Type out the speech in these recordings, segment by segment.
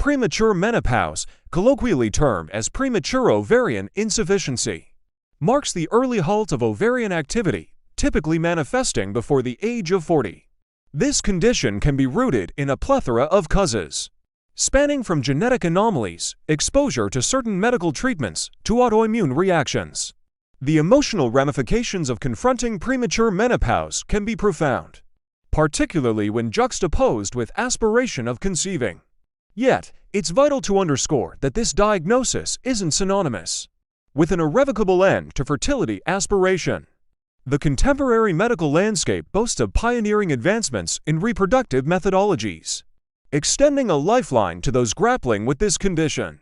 Premature menopause, colloquially termed as premature ovarian insufficiency, marks the early halt of ovarian activity, typically manifesting before the age of 40. This condition can be rooted in a plethora of causes, spanning from genetic anomalies, exposure to certain medical treatments, to autoimmune reactions. The emotional ramifications of confronting premature menopause can be profound, particularly when juxtaposed with aspiration of conceiving. Yet, it's vital to underscore that this diagnosis isn't synonymous with an irrevocable end to fertility aspiration. The contemporary medical landscape boasts of pioneering advancements in reproductive methodologies, extending a lifeline to those grappling with this condition.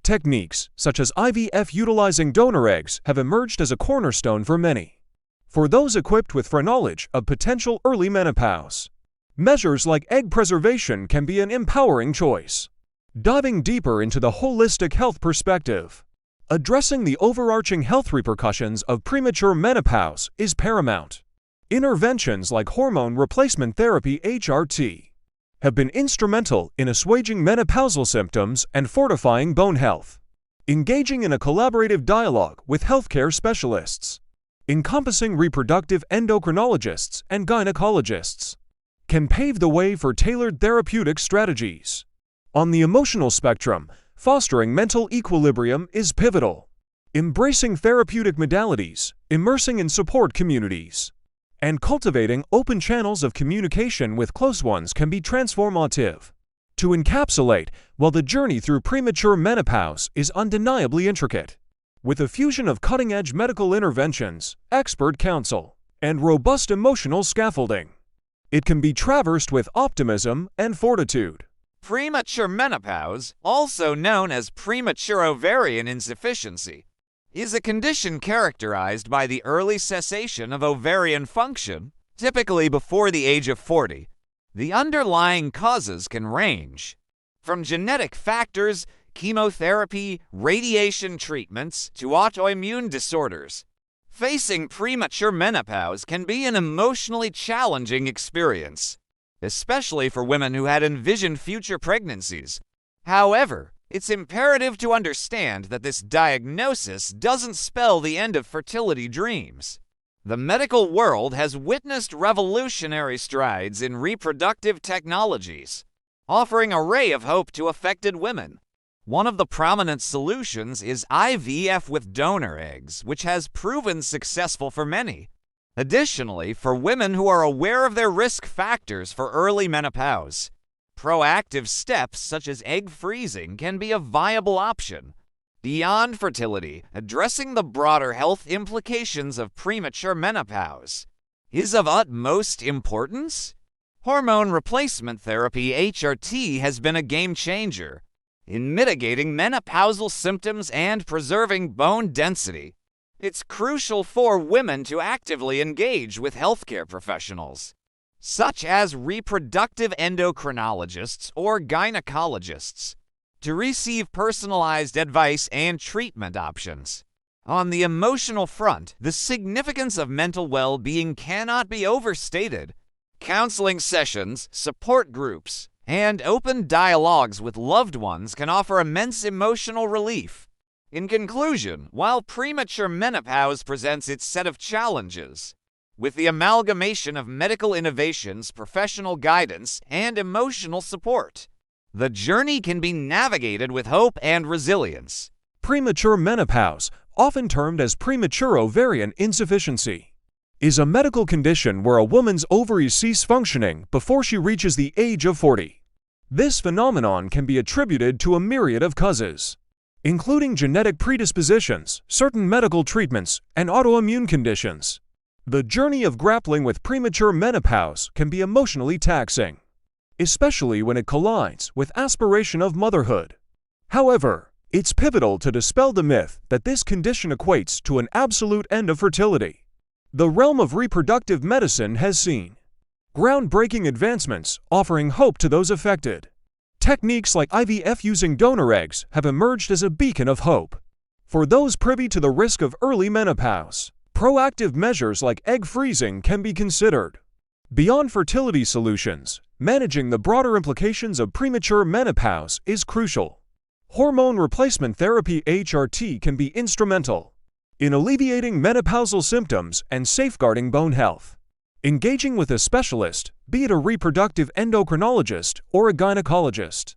Techniques such as IVF utilizing donor eggs have emerged as a cornerstone for many. For those equipped with foreknowledge of potential early menopause, measures like egg preservation can be an empowering choice. Diving deeper into the holistic health perspective, addressing the overarching health repercussions of premature menopause is paramount. Interventions like hormone replacement therapy (HRT) have been instrumental in assuaging menopausal symptoms and fortifying bone health. Engaging in a collaborative dialogue with healthcare specialists, encompassing reproductive endocrinologists and gynecologists, can pave the way for tailored therapeutic strategies. On the emotional spectrum, fostering mental equilibrium is pivotal. Embracing therapeutic modalities, immersing in support communities, and cultivating open channels of communication with close ones can be transformative. To encapsulate, while the journey through premature menopause is undeniably intricate, with a fusion of cutting-edge medical interventions, expert counsel, and robust emotional scaffolding, it can be traversed with optimism and fortitude. Premature menopause, also known as premature ovarian insufficiency, is a condition characterized by the early cessation of ovarian function, typically before the age of 40. The underlying causes can range from genetic factors, chemotherapy, radiation treatments, to autoimmune disorders. Facing premature menopause can be an emotionally challenging experience, especially for women who had envisioned future pregnancies. However, it's imperative to understand that this diagnosis doesn't spell the end of fertility dreams. The medical world has witnessed revolutionary strides in reproductive technologies, offering a ray of hope to affected women. One of the prominent solutions is IVF with donor eggs, which has proven successful for many. Additionally, for women who are aware of their risk factors for early menopause, proactive steps such as egg freezing can be a viable option. Beyond fertility, addressing the broader health implications of premature menopause is of utmost importance. Hormone replacement therapy (HRT) has been a game changer in mitigating menopausal symptoms and preserving bone density. It's crucial for women to actively engage with healthcare professionals, such as reproductive endocrinologists or gynecologists, to receive personalized advice and treatment options. On the emotional front, the significance of mental well-being cannot be overstated. Counseling sessions, support groups, and open dialogues with loved ones can offer immense emotional relief. In conclusion, while premature menopause presents its set of challenges, with the amalgamation of medical innovations, professional guidance, and emotional support, the journey can be navigated with hope and resilience. Premature menopause, often termed as premature ovarian insufficiency, is a medical condition where a woman's ovaries cease functioning before she reaches the age of 40. This phenomenon can be attributed to a myriad of causes, including genetic predispositions, certain medical treatments, and autoimmune conditions. The journey of grappling with premature menopause can be emotionally taxing, especially when it collides with aspiration of motherhood. However, it's pivotal to dispel the myth that this condition equates to an absolute end of fertility. The realm of reproductive medicine has seen groundbreaking advancements offering hope to those affected. Techniques like IVF using donor eggs have emerged as a beacon of hope. For those privy to the risk of early menopause, proactive measures like egg freezing can be considered. Beyond fertility solutions, managing the broader implications of premature menopause is crucial. Hormone replacement therapy (HRT) can be instrumental in alleviating menopausal symptoms and safeguarding bone health. Engaging with a specialist, be it a reproductive endocrinologist or a gynecologist,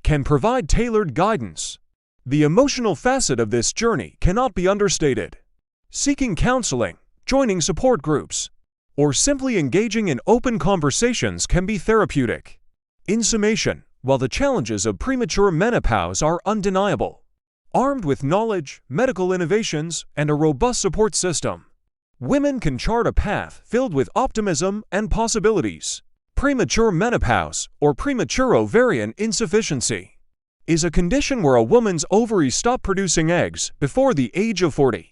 can provide tailored guidance. The emotional facet of this journey cannot be understated. Seeking counseling, joining support groups, or simply engaging in open conversations can be therapeutic. In summation, while the challenges of premature menopause are undeniable, armed with knowledge, medical innovations, and a robust support system, women can chart a path filled with optimism and possibilities. Premature menopause, or premature ovarian insufficiency, is a condition where a woman's ovaries stop producing eggs before the age of 40.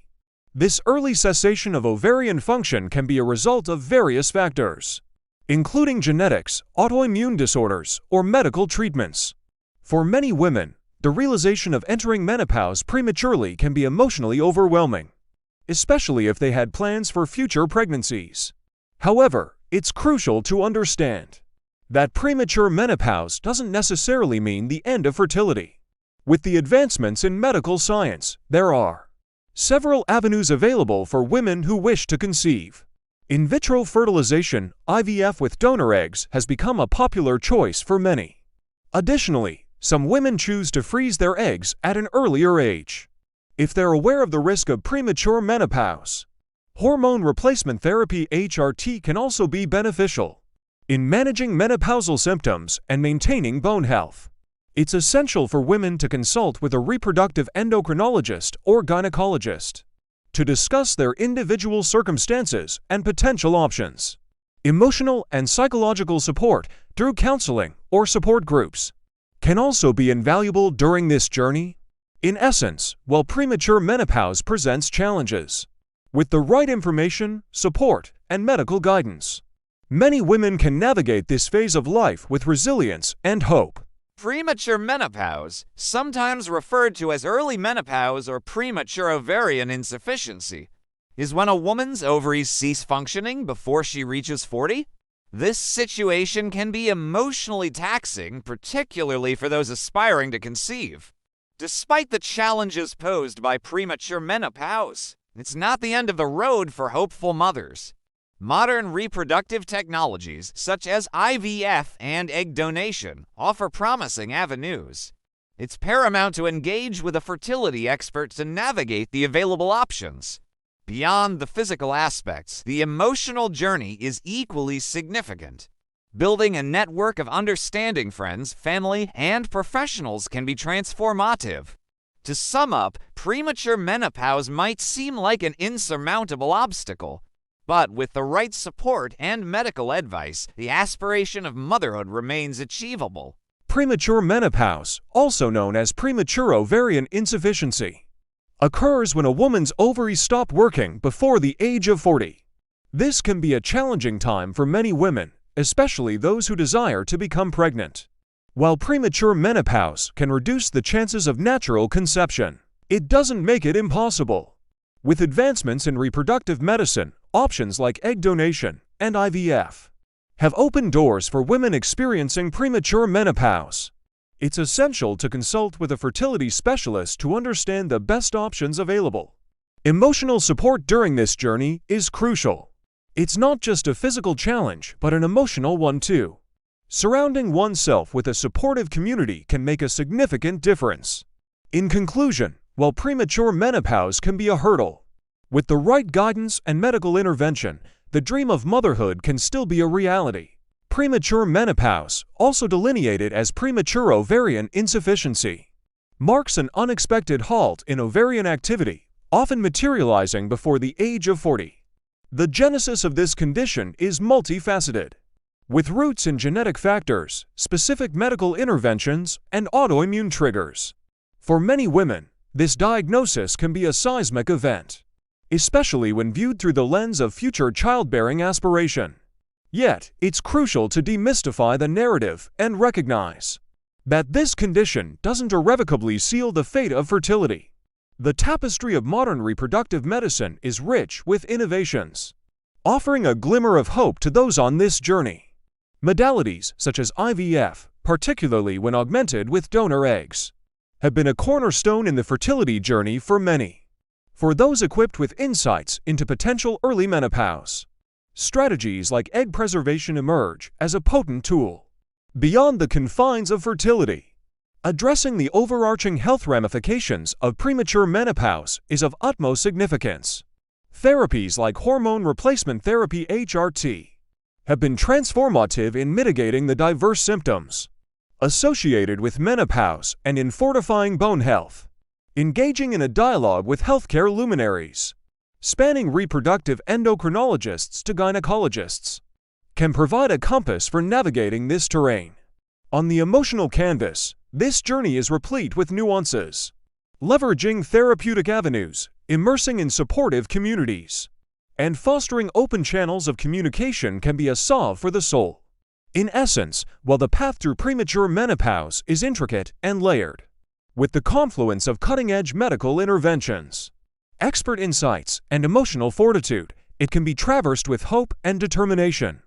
This early cessation of ovarian function can be a result of various factors, including genetics, autoimmune disorders, or medical treatments. For many women, the realization of entering menopause prematurely can be emotionally overwhelming, especially if they had plans for future pregnancies. However, it's crucial to understand that premature menopause doesn't necessarily mean the end of fertility. With the advancements in medical science, there are several avenues available for women who wish to conceive. In vitro fertilization, IVF with donor eggs, has become a popular choice for many. Additionally, some women choose to freeze their eggs at an earlier age if they're aware of the risk of premature menopause. Hormone replacement therapy (HRT) can also be beneficial in managing menopausal symptoms and maintaining bone health. It's essential for women to consult with a reproductive endocrinologist or gynecologist to discuss their individual circumstances and potential options. Emotional and psychological support through counseling or support groups can also be invaluable during this journey. In essence, while premature menopause presents challenges, with the right information, support, and medical guidance, many women can navigate this phase of life with resilience and hope. Premature menopause, sometimes referred to as early menopause or premature ovarian insufficiency, is when a woman's ovaries cease functioning before she reaches 40. This situation can be emotionally taxing, particularly for those aspiring to conceive. Despite the challenges posed by premature menopause, it's not the end of the road for hopeful mothers. Modern reproductive technologies such as IVF and egg donation offer promising avenues. It's paramount to engage with a fertility expert to navigate the available options. Beyond the physical aspects, the emotional journey is equally significant. Building a network of understanding friends, family, and professionals can be transformative. To sum up, premature menopause might seem like an insurmountable obstacle, but with the right support and medical advice, the aspiration of motherhood remains achievable. Premature menopause, also known as premature ovarian insufficiency, occurs when a woman's ovaries stop working before the age of 40. This can be a challenging time for many women, especially those who desire to become pregnant. While premature menopause can reduce the chances of natural conception, it doesn't make it impossible. With advancements in reproductive medicine, options like egg donation and IVF have opened doors for women experiencing premature menopause. It's essential to consult with a fertility specialist to understand the best options available. Emotional support during this journey is crucial. It's not just a physical challenge, but an emotional one too. Surrounding oneself with a supportive community can make a significant difference. In conclusion, while premature menopause can be a hurdle, with the right guidance and medical intervention, the dream of motherhood can still be a reality. Premature menopause, also delineated as premature ovarian insufficiency, marks an unexpected halt in ovarian activity, often materializing before the age of 40. The genesis of this condition is multifaceted, with roots in genetic factors, specific medical interventions, and autoimmune triggers. For many women, this diagnosis can be a seismic event, especially when viewed through the lens of future childbearing aspiration. Yet, it's crucial to demystify the narrative and recognize that this condition doesn't irrevocably seal the fate of fertility. The tapestry of modern reproductive medicine is rich with innovations, offering a glimmer of hope to those on this journey. Modalities such as IVF, particularly when augmented with donor eggs, have been a cornerstone in the fertility journey for many. For those equipped with insights into potential early menopause, strategies like egg preservation emerge as a potent tool. Beyond the confines of fertility, addressing the overarching health ramifications of premature menopause is of utmost significance. Therapies like hormone replacement therapy (HRT) have been transformative in mitigating the diverse symptoms associated with menopause and in fortifying bone health. Engaging in a dialogue with healthcare luminaries, spanning reproductive endocrinologists to gynecologists, can provide a compass for navigating this terrain. On the emotional canvas, this journey is replete with nuances. Leveraging therapeutic avenues, immersing in supportive communities, and fostering open channels of communication can be a salve for the soul. In essence, while the path through premature menopause is intricate and layered, with the confluence of cutting-edge medical interventions, expert insights, and emotional fortitude, it can be traversed with hope and determination.